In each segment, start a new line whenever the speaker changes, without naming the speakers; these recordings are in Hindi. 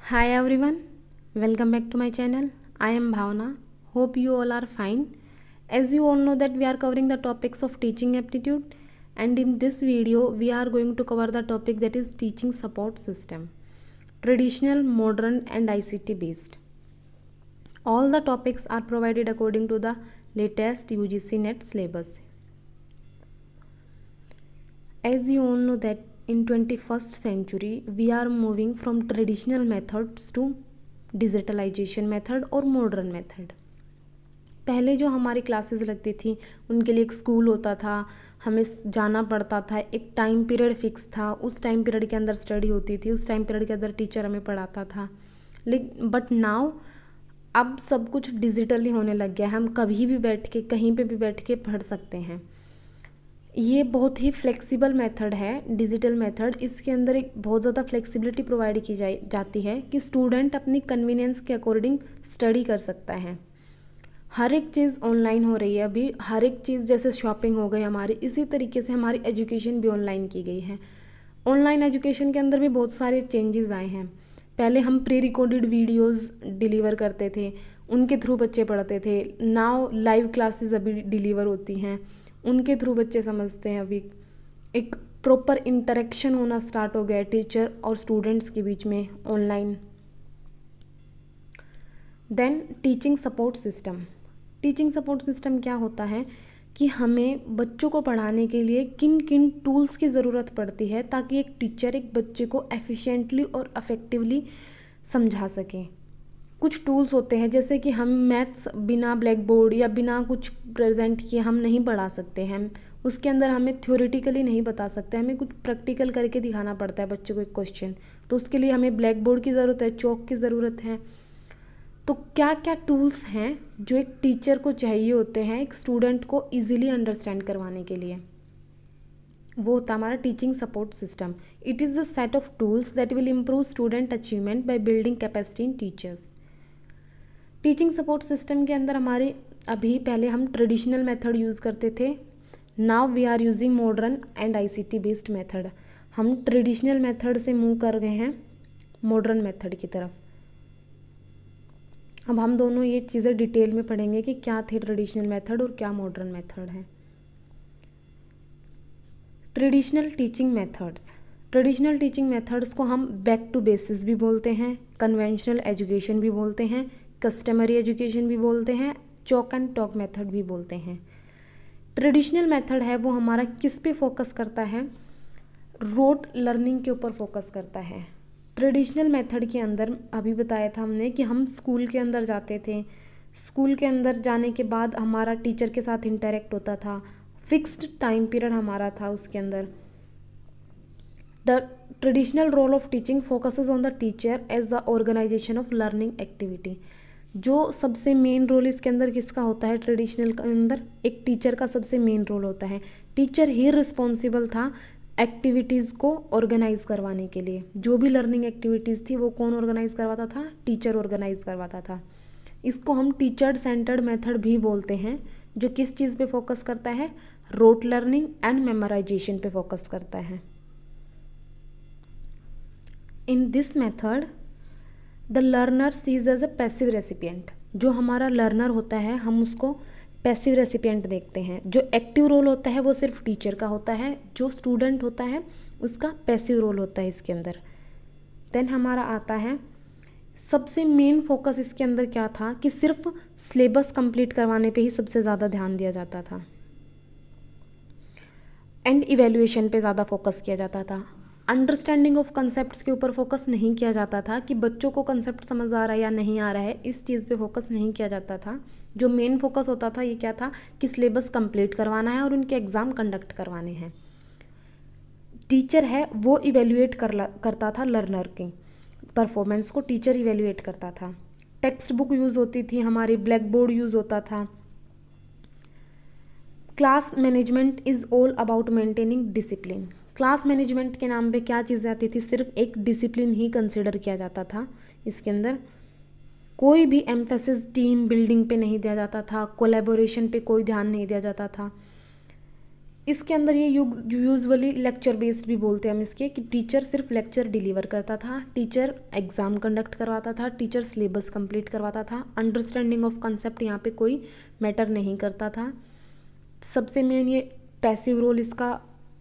Hi everyone, welcome back to my channel. I am Bhavna. Hope you all are fine. As you all know that we are covering the topics of teaching aptitude, and in this video we are going to cover the topic that is teaching support system. Traditional, modern and ICT based. All the topics are provided according to the latest UGC NET syllabus. As you all know that in 21st century we are moving from traditional methods to digitalisation method और मॉडर्न मेथड। पहले जो हमारी क्लासेस लगती थी उनके लिए एक स्कूल होता था, हमें जाना पड़ता था, एक टाइम पीरियड फिक्स था, उस टाइम पीरियड के अंदर स्टडी होती थी, उस टाइम पीरियड के अंदर टीचर हमें पढ़ाता था। लेकिन बट नाउ अब सब कुछ डिजिटली होने लग गया है, हम कभी भी बैठ के कहीं पे भी बैठ के पढ़ सकते हैं। ये बहुत ही फ्लेक्सिबल मेथड है डिजिटल मेथड। इसके अंदर एक बहुत ज़्यादा फ्लेक्सिबिलिटी प्रोवाइड की जाती है कि स्टूडेंट अपनी कन्वीनियंस के अकॉर्डिंग स्टडी कर सकता है। हर एक चीज़ ऑनलाइन हो रही है अभी, हर एक चीज़ जैसे शॉपिंग हो गई हमारी, इसी तरीके से हमारी एजुकेशन भी ऑनलाइन की गई है। ऑनलाइन एजुकेशन के अंदर भी बहुत सारे चेंजेस आए हैं। पहले हम प्री रिकॉर्डेड वीडियोस डिलीवर करते थे, उनके थ्रू बच्चे पढ़ते थे। नाउ लाइव क्लासेस अभी डिलीवर होती हैं, उनके थ्रू बच्चे समझते हैं। अभी एक प्रॉपर इंटरेक्शन होना स्टार्ट हो गया है टीचर और स्टूडेंट्स के बीच में online. Then teaching support system. Teaching support system क्या होता है कि हमें बच्चों को पढ़ाने के लिए किन किन टूल्स की ज़रूरत पड़ती है ताकि एक टीचर एक बच्चे को एफिशिएंटली और इफ़ेक्टिवली समझा सके। कुछ टूल्स होते हैं जैसे कि हम मैथ्स बिना ब्लैक बोर्ड या बिना कुछ प्रेजेंट किए हम नहीं पढ़ा सकते हैं, उसके अंदर हमें थ्योरेटिकली नहीं बता सकते, हमें कुछ प्रैक्टिकल करके दिखाना पड़ता है बच्चों को एक क्वेश्चन। तो उसके लिए हमें ब्लैक बोर्ड की ज़रूरत है, चौक की ज़रूरत है। तो क्या क्या टूल्स हैं जो एक टीचर को चाहिए होते हैं एक स्टूडेंट को ईजिली अंडरस्टैंड करवाने के लिए, वो होता है हमारा teaching support system. It is a set of tools that will improve student achievement by building capacity in teachers. Teaching support system के अंदर हमारे अभी पहले हम ट्रेडिशनल मेथड यूज़ करते थे, now we are using modern and ICT based method. हम ट्रेडिशनल मेथड से मूव कर गए हैं मॉडर्न मेथड की तरफ। अब हम दोनों ये चीज़ें डिटेल में पढ़ेंगे कि क्या थे ट्रेडिशनल मेथड और क्या मॉडर्न मेथड है। Traditional teaching methods. Traditional teaching methods को हम बैक टू बेसिस भी बोलते हैं, कन्वेंशनल एजुकेशन भी बोलते हैं, कस्टमरी एजुकेशन भी बोलते हैं, चॉक एंड टॉक मेथड भी बोलते हैं। ट्रेडिशनल मेथड है वो हमारा किस पे फोकस करता है, रोट लर्निंग के ऊपर फोकस करता है। ट्रेडिशनल मेथड के अंदर अभी बताया था हमने कि हम स्कूल के अंदर जाते थे, स्कूल के अंदर जाने के बाद हमारा टीचर के साथ इंटरेक्ट होता था, फिक्स्ड टाइम पीरियड हमारा था उसके अंदर। The traditional role of teaching focuses on the teacher as the organisation of learning activity. जो सबसे मेन रोल इसके अंदर किसका होता है, ट्रेडिशनल के अंदर एक टीचर का सबसे मेन रोल होता है। टीचर ही रिस्पॉन्सिबल था एक्टिविटीज़ को ऑर्गेनाइज करवाने के लिए। जो भी लर्निंग एक्टिविटीज़ थी वो कौन ऑर्गेनाइज करवाता था, टीचर ऑर्गेनाइज करवाता था। इसको हम टीचर सेंटर्ड मेथड भी बोलते हैं, जो किस चीज़ पे फोकस करता है, रोट लर्निंग एंड मेमोराइजेशन पे फोकस करता है। In this method the learner sees as a passive recipient. जो हमारा लर्नर होता है हम उसको पैसिव रेसिपिएंट देखते हैं। जो एक्टिव रोल होता है वो सिर्फ टीचर का होता है, जो स्टूडेंट होता है उसका पैसिव रोल होता है इसके अंदर। देन हमारा आता है सबसे मेन फोकस इसके अंदर क्या था कि सिर्फ सिलेबस कंप्लीट करवाने पे ही सबसे ज़्यादा ध्यान दिया जाता था एंड इवैल्यूएशन पे ज़्यादा फोकस किया जाता था। अंडरस्टैंडिंग ऑफ कंसेप्ट्स के ऊपर फोकस नहीं किया जाता था कि बच्चों को कंसेप्ट समझ आ रहा है या नहीं आ रहा है, इस चीज़ पे फोकस नहीं किया जाता था। जो मेन फोकस होता था ये क्या था कि सिलेबस कंप्लीट करवाना है और उनके एग्ज़ाम कंडक्ट करवाने हैं। टीचर है वो इवेल्युएट करता था लर्नर की परफॉर्मेंस को, टीचर इवेल्युएट करता था। टेक्स्ट बुक यूज़ होती थी हमारी, ब्लैक बोर्ड यूज़ होता था। Class management is all about maintaining discipline. Class management के नाम पे क्या चीज़ें आती थी, सिर्फ एक डिसिप्लिन ही कंसिडर किया जाता था। इसके अंदर कोई भी एम्फेसिस टीम बिल्डिंग पे नहीं दिया जाता था, कोलैबोरेशन पे कोई ध्यान नहीं दिया जाता था। इसके अंदर ये यूजुअली लेक्चर बेस्ड भी बोलते हैं हम इसके, कि टीचर सिर्फ लेक्चर डिलीवर करता था, टीचर एग्ज़ाम कंडक्ट करवाता था, टीचर सिलेबस कंप्लीट करवाता था, अंडरस्टैंडिंग ऑफ कंसेप्ट यहाँ पे कोई मैटर नहीं करता था। सबसे मेन ये पैसिव रोल इसका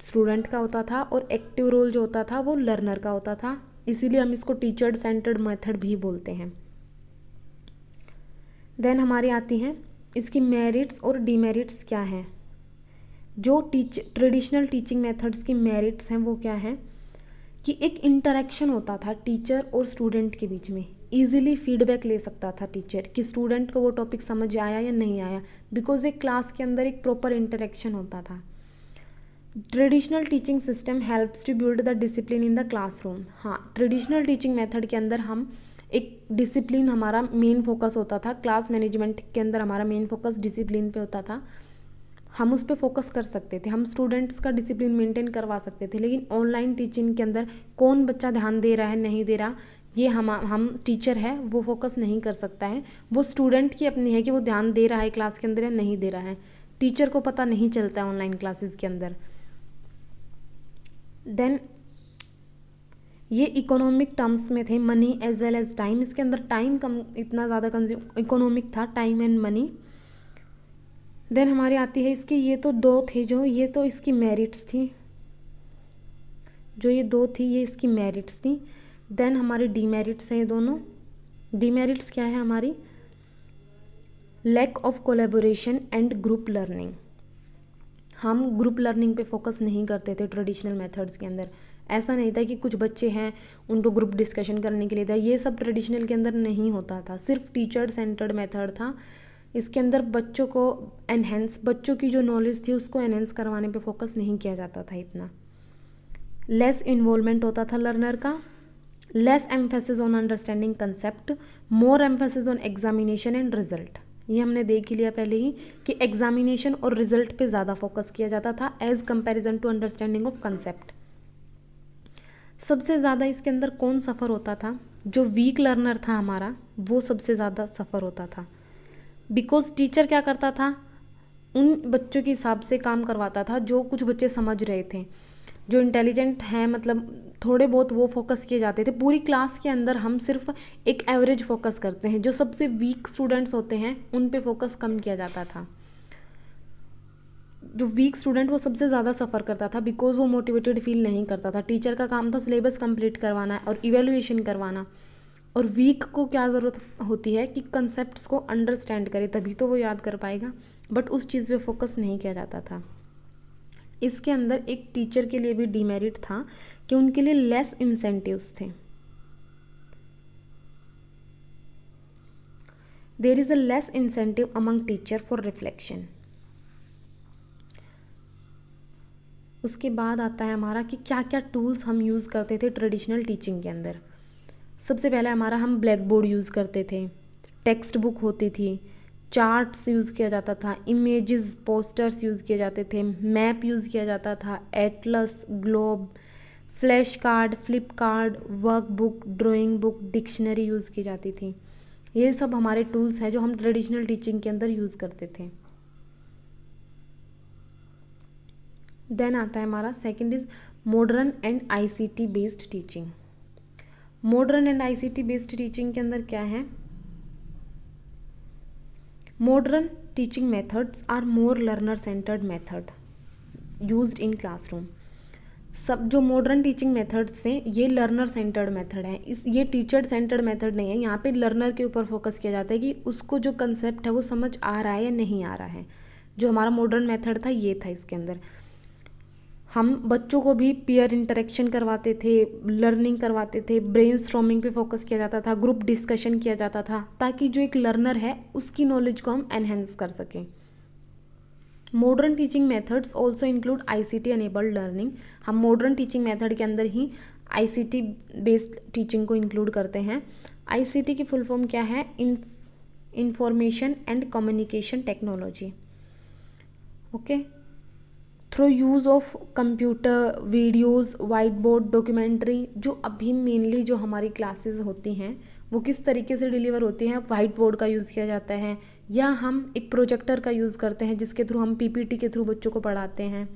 स्टूडेंट का होता था और एक्टिव रोल जो होता था वो लर्नर का होता था, इसीलिए हम इसको टीचर सेंटर्ड मेथड भी बोलते हैं। देन हमारी आती हैं इसकी मेरिट्स और डीमेरिट्स क्या हैं। जो ट्रेडिशनल टीचिंग मेथड्स की मेरिट्स हैं वो क्या हैं कि एक इंटरेक्शन होता था टीचर और स्टूडेंट के बीच में, इजीली फीडबैक ले सकता था टीचर कि स्टूडेंट को वो टॉपिक समझ आया या नहीं आया, बिकॉज एक क्लास के अंदर एक प्रॉपर इंटरेक्शन होता था। Traditional teaching system helps to build the discipline in the classroom. हाँ, ट्रेडिशनल टीचिंग मेथड के अंदर हम एक डिसिप्लिन, हमारा मेन फोकस होता था, क्लास मैनेजमेंट के अंदर हमारा मेन फोकस डिसिप्लिन पे होता था, हम उस पर फोकस कर सकते थे, हम स्टूडेंट्स का डिसिप्लिन मेंटेन करवा सकते थे। लेकिन ऑनलाइन टीचिंग के अंदर कौन बच्चा ध्यान दे रहा है नहीं दे रहा, ये हम टीचर है वो फोकस नहीं कर सकता है, वो स्टूडेंट की अपनी है कि वो ध्यान दे रहा है क्लास के अंदर या नहीं दे रहा है, टीचर को पता नहीं चलता है ऑनलाइन क्लासेस के अंदर। देन ये इकोनॉमिक टर्म्स में थे, money as well as time. इसके अंदर टाइम कम, इतना ज़्यादा कंज्यूम इकोनॉमिक था, टाइम एंड मनी। देन हमारी आती है इसकी, ये तो दो थे जो, ये तो इसकी मेरिट्स थी, जो ये दो थी ये इसकी मेरिट्स थी। देन हमारी डीमेरिट्स हैं ये दोनों। डीमेरिट्स क्या है हमारी, lack of collaboration and group learning. हम ग्रुप लर्निंग पे फोकस नहीं करते थे ट्रेडिशनल मेथड्स के अंदर। ऐसा नहीं था कि कुछ बच्चे हैं उनको ग्रुप डिस्कशन करने के लिए था, ये सब ट्रेडिशनल के अंदर नहीं होता था, सिर्फ टीचर सेंटर्ड मेथड था। इसके अंदर बच्चों को बच्चों की जो नॉलेज थी उसको एनहेंस करवाने पे फोकस नहीं किया जाता था इतना। लेस इन्वॉल्वमेंट होता था लर्नर का, less emphasis on understanding concept, more emphasis on examination and result. ये हमने देख लिया पहले ही कि एग्जामिनेशन और रिजल्ट पे ज़्यादा फोकस किया जाता था as comparison to understanding of concept. सबसे ज़्यादा इसके अंदर कौन सफ़र होता था, जो वीक लर्नर था हमारा वो सबसे ज़्यादा सफ़र होता था, बिकॉज टीचर क्या करता था उन बच्चों के हिसाब से काम करवाता था जो कुछ बच्चे समझ रहे थे, जो इंटेलिजेंट हैं, मतलब थोड़े बहुत वो फोकस किए जाते थे। पूरी क्लास के अंदर हम सिर्फ एक एवरेज फोकस करते हैं, जो सबसे वीक स्टूडेंट्स होते हैं उन पे फोकस कम किया जाता था। जो वीक स्टूडेंट वो सबसे ज़्यादा सफ़र करता था, बिकॉज वो मोटिवेटेड फील नहीं करता था। टीचर का काम था सिलेबस कंप्लीट करवाना और इवेलुएशन करवाना, और वीक को क्या ज़रूरत होती है कि कंसेप्ट्स को अंडरस्टैंड करे, तभी तो वो याद कर पाएगा, बट उस चीज़ पे फोकस नहीं किया जाता था। इसके अंदर एक टीचर के लिए भी डीमेरिट था कि उनके लिए लेस इंसेंटिव्स थे। There is a less incentive among teacher for reflection. उसके बाद आता है हमारा कि क्या क्या टूल्स हम यूज़ करते थे ट्रेडिशनल टीचिंग के अंदर। सबसे पहले हमारा हम ब्लैक बोर्ड यूज़ करते थे, टेक्स्ट बुक होती थी, चार्ट्स यूज़ किया जाता था, इमेजेस पोस्टर्स यूज़ किए जाते थे, मैप यूज़ किया जाता था, Atlas, globe, flash card, flip card, work book, drawing book, dictionary use की जाती थी। ये सब हमारे टूल्स हैं जो हम ट्रेडिशनल टीचिंग के अंदर यूज़ करते थे। देन आता है हमारा second is modern and ICT based teaching. Modern and ICT based teaching के अंदर क्या है, modern teaching methods are more learner centred method used in classroom. सब जो मॉडर्न टीचिंग मेथड्स हैं ये लर्नर सेंटर्ड मेथड है, ये टीचर सेंटर्ड मेथड नहीं है। यहाँ पे लर्नर के ऊपर फोकस किया जाता है कि उसको जो कंसेप्ट है वो समझ आ रहा है या नहीं आ रहा है। जो हमारा मॉडर्न मेथड था ये था, इसके अंदर हम बच्चों को भी पीयर इंटरेक्शन करवाते थे, लर्निंग करवाते थे, ब्रेनस्टॉर्मिंग पे फोकस किया जाता था, ग्रुप डिस्कशन किया जाता था, ताकि जो एक लर्नर है उसकी नॉलेज को हम एनहेंस कर सकें। Modern teaching methods also include ICT enabled learning. हम मॉडर्न टीचिंग मेथड के अंदर ही आईसीटी बेस्ड टीचिंग को इंक्लूड करते हैं। आईसीटी की फुल फॉर्म क्या है, information and communication technology. Okay, through use of computer, videos, white board, documentary, जो अभी मेनली जो हमारी क्लासेस होती हैं वो किस तरीके से डिलीवर होती हैं, वाइट बोर्ड का यूज़ किया जाता है या हम एक प्रोजेक्टर का यूज़ करते हैं जिसके थ्रू हम पीपीटी के थ्रू बच्चों को पढ़ाते हैं।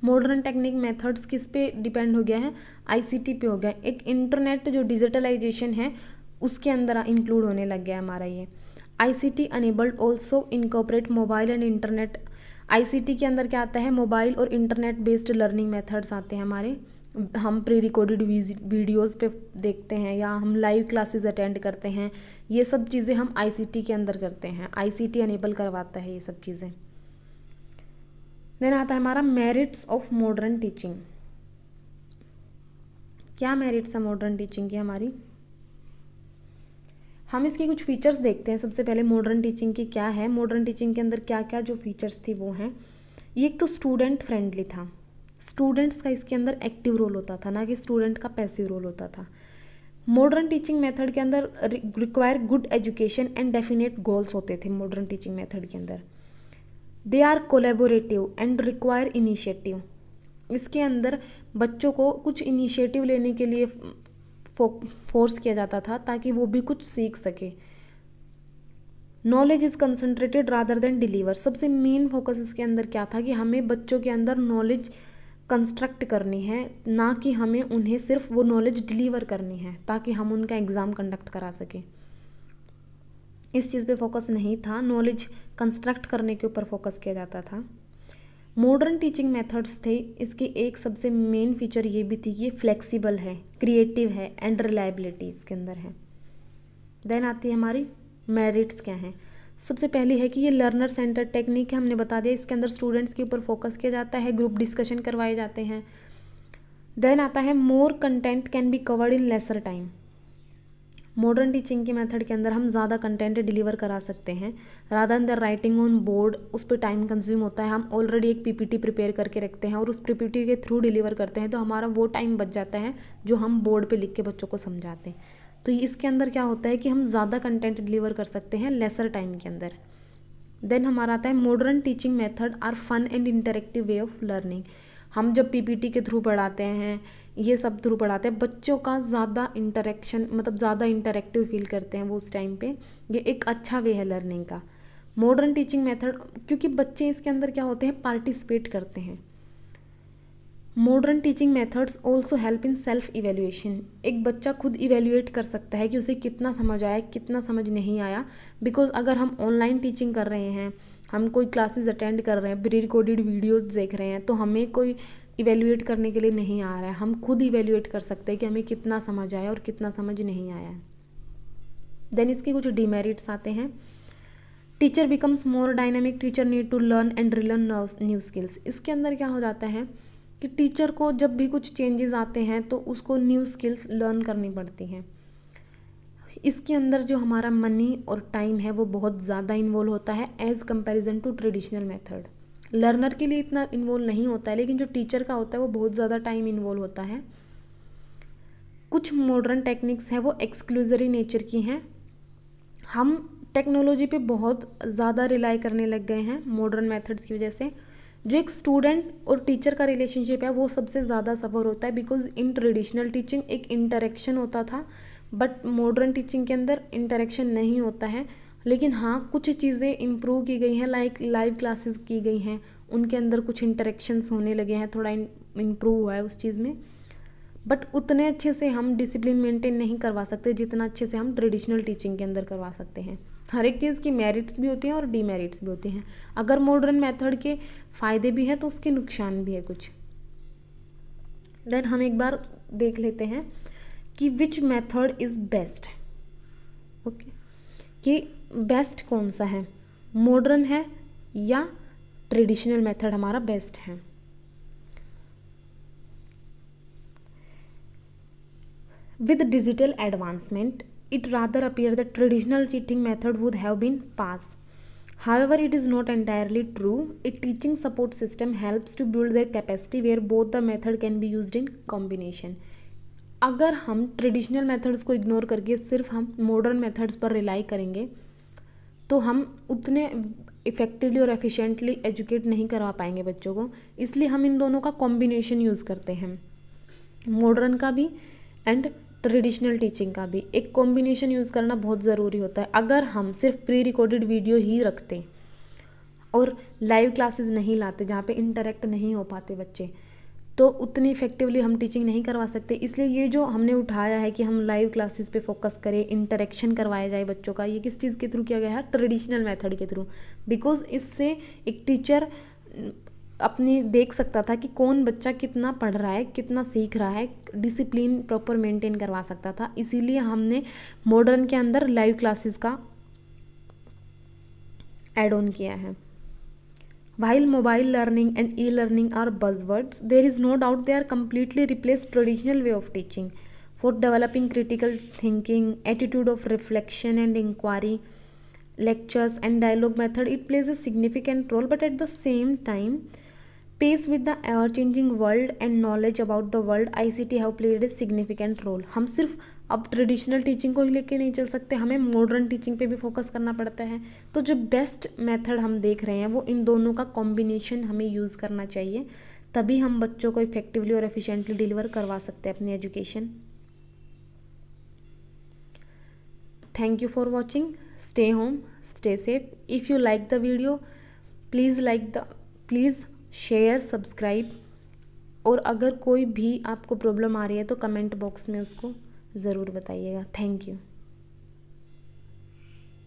मॉडर्न टेक्निक मेथड्स किस पे डिपेंड हो गया है, आईसीटी पे हो गया। एक इंटरनेट जो डिजिटलाइजेशन है उसके अंदर इंक्लूड होने लग गया हमारा ये। ICT enabled also incorporate mobile and internet. ICT के अंदर क्या आता है, मोबाइल और इंटरनेट बेस्ड लर्निंग मेथड्स आते हैं हमारे। हम प्री रिकॉर्डेड वीडियोस पे देखते हैं या हम लाइव क्लासेस अटेंड करते हैं, ये सब चीज़ें हम आईसीटी के अंदर करते हैं। आईसीटी अनेबल करवाता है ये सब चीज़ें। देन आता है हमारा मेरिट्स ऑफ मॉडर्न टीचिंग। क्या मेरिट्स है मॉडर्न टीचिंग की हमारी, हम इसके कुछ फीचर्स देखते हैं। सबसे पहले मॉडर्न टीचिंग की क्या है, मॉडर्न टीचिंग के अंदर क्या क्या जो फीचर्स थी वो हैं। ये एक तो स्टूडेंट फ्रेंडली था, स्टूडेंट्स का इसके अंदर एक्टिव रोल होता था, ना कि स्टूडेंट का पैसिव रोल होता था। मॉडर्न टीचिंग मेथड के अंदर require good education and definite goals होते थे मॉडर्न टीचिंग मेथड के अंदर। They are collaborative and require initiative. इसके अंदर बच्चों को कुछ इनिशिएटिव लेने के लिए फोर्स किया जाता था ताकि वो भी कुछ सीख सके। Knowledge is concentrated rather than deliver. सबसे मेन फोकस इसके अंदर क्या था कि हमें बच्चों के अंदर नॉलेज कंस्ट्रक्ट करनी है, ना कि हमें उन्हें सिर्फ वो नॉलेज डिलीवर करनी है ताकि हम उनका एग्ज़ाम कंडक्ट करा सकें। इस चीज़ पे फोकस नहीं था, नॉलेज कंस्ट्रक्ट करने के ऊपर फोकस किया जाता था। मॉडर्न टीचिंग मेथड्स थे, इसकी एक सबसे मेन फीचर ये भी थी कि ये फ्लेक्सिबल है, क्रिएटिव है एंड रिलायबिलिटी इसके अंदर है। देन आती है हमारी मेरिट्स क्या हैं। सबसे पहली है कि ये लर्नर सेंटर टेक्निक है, हमने बता दिया। इसके अंदर स्टूडेंट्स के ऊपर फोकस किया जाता है, ग्रुप डिस्कशन करवाए जाते हैं। देन आता है more content can be covered in lesser time. Modern teaching के मेथड के अंदर हम ज़्यादा कंटेंट डिलीवर करा सकते हैं rather than writing on board. उस पर टाइम कंज्यूम होता है, हम ऑलरेडी एक पीपीटी प्रिपेयर करके रखते हैं और उस पीपीटी के थ्रू डिलीवर करते हैं, तो हमारा वो टाइम बच जाता है जो हम बोर्ड पे लिख के बच्चों को समझाते हैं। तो इसके अंदर क्या होता है कि हम ज़्यादा कंटेंट डिलीवर कर सकते हैं लेसर टाइम के अंदर। देन हमारा आता है modern teaching method are fun and interactive way of learning. हम जब पीपीटी के थ्रू पढ़ाते हैं, ये सब थ्रू पढ़ाते हैं, बच्चों का ज़्यादा इंटरेक्शन मतलब ज़्यादा इंटरेक्टिव फील करते हैं वो उस टाइम पे। ये एक अच्छा वे है लर्निंग का मॉडर्न टीचिंग मेथड, क्योंकि बच्चे इसके अंदर क्या होते हैं, पार्टिसिपेट करते हैं। Modern teaching methods also help in self evaluation. एक बच्चा खुद इवेल्युएट कर सकता है कि उसे कितना समझ आया, कितना समझ नहीं आया। बिकॉज अगर हम ऑनलाइन टीचिंग कर रहे हैं, हम कोई क्लासेस अटेंड कर रहे हैं, प्री रिकॉर्डेड वीडियोस देख रहे हैं, तो हमें कोई इवेल्युएट करने के लिए नहीं आ रहा है। हम खुद इवेल्युएट कर सकते हैं कि हमें कितना समझ आया और कितना समझ नहीं आया है। देन इसके कुछ डिमेरिट्स आते हैं। Teacher becomes more dynamic, teacher need to learn and relearn new skills. इसके अंदर क्या हो जाता है कि टीचर को जब भी कुछ चेंजेस आते हैं तो उसको न्यू स्किल्स लर्न करनी पड़ती हैं। इसके अंदर जो हमारा मनी और टाइम है वो बहुत ज़्यादा इन्वॉल्व होता है as comparison to traditional method. Learner के लिए इतना इन्वॉल्व नहीं होता है, लेकिन जो टीचर का होता है वो बहुत ज़्यादा टाइम इन्वॉल्व होता है। कुछ मॉडर्न टेक्निक्स हैं वो एक्सक्लूजरी नेचर की हैं। हम टेक्नोलॉजी पे बहुत ज़्यादा रिलाई करने लग गए हैं मॉडर्न मेथड्स की वजह से। जो एक स्टूडेंट और टीचर का रिलेशनशिप है वो सबसे ज़्यादा सफ़र होता है, बिकॉज इन ट्रेडिशनल टीचिंग एक इंटरेक्शन होता था, बट मॉडर्न टीचिंग के अंदर इंटरेक्शन नहीं होता है। लेकिन हाँ, कुछ चीज़ें इम्प्रूव की गई हैं, लाइक लाइव क्लासेस की गई हैं, उनके अंदर कुछ इंटरेक्शंस होने लगे हैं, थोड़ा इम्प्रूव हुआ है उस चीज़ में। बट उतने अच्छे से हम डिसिप्लिन मेंटेन नहीं करवा सकते जितना अच्छे से हम ट्रेडिशनल टीचिंग के अंदर करवा सकते हैं। हर एक चीज़ की मेरिट्स भी होती हैं और डीमेरिट्स भी होती हैं। अगर मॉडर्न मेथड के फ़ायदे भी हैं तो उसके नुकसान भी है कुछ। देन हम एक बार देख लेते हैं कि which method is best. Okay, कि बेस्ट कौन सा है, मॉडर्न है या ट्रेडिशनल मेथड हमारा बेस्ट है। With digital advancement, it rather appears that traditional teaching method would have been passed. However, it is not entirely true. A teaching support system helps to build their capacity where both the method can be used in combination. अगर हम ट्रेडिशनल मेथड्स को इग्नोर करके सिर्फ हम मॉडर्न मेथड्स पर रिलाई करेंगे तो हम उतने इफ़ेक्टिवली और एफिशिएंटली एजुकेट नहीं करवा पाएंगे बच्चों को। इसलिए हम इन दोनों का कॉम्बिनेशन यूज़ करते हैं, मॉडर्न का भी एंड ट्रेडिशनल टीचिंग का भी। एक कॉम्बिनेशन यूज़ करना बहुत ज़रूरी होता है। अगर हम सिर्फ प्री रिकॉर्डेड वीडियो ही रखते, और लाइव क्लासेस नहीं लाते जहाँ पे इंटरेक्ट नहीं हो पाते बच्चे, तो उतनी इफेक्टिवली हम टीचिंग नहीं करवा सकते। इसलिए ये जो हमने उठाया है कि हम लाइव क्लासेस पे फोकस करें, इंटरेक्शन करवाया जाए बच्चों का, ये किस चीज़ के थ्रू किया गया है? ट्रेडिशनल मेथड के थ्रू। बिकॉज इससे एक टीचर अपनी देख सकता था कि कौन बच्चा कितना पढ़ रहा है, कितना सीख रहा है, डिसिप्लिन प्रॉपर मेंटेन करवा सकता था। इसीलिए हमने मॉडर्न के अंदर लाइव क्लासेस का एड ऑन किया है। While mobile learning and e-learning are buzzwords, there is no doubt they are completely replaced traditional way of teaching. For developing critical thinking, attitude of reflection and inquiry, lectures and dialogue method, it plays a significant role, but at the same time, pace with the ever-changing world and knowledge about the world, ICT have played a significant role. हम सिर्फ अब ट्रेडिशनल टीचिंग को ही लेके नहीं चल सकते, हमें मॉडर्न टीचिंग पे भी फोकस करना पड़ता है। तो जो बेस्ट मेथड हम देख रहे हैं वो इन दोनों का कॉम्बिनेशन हमें यूज़ करना चाहिए, तभी हम बच्चों को इफेक्टिवली और एफिशिएंटली डिलीवर करवा सकते हैं अपनी education. Thank you for watching. Stay home, stay safe. If you like the video, please share, subscribe, और अगर कोई भी आपको प्रॉब्लम आ रही है तो कमेंट बॉक्स में उसको ज़रूर बताइएगा। Thank you.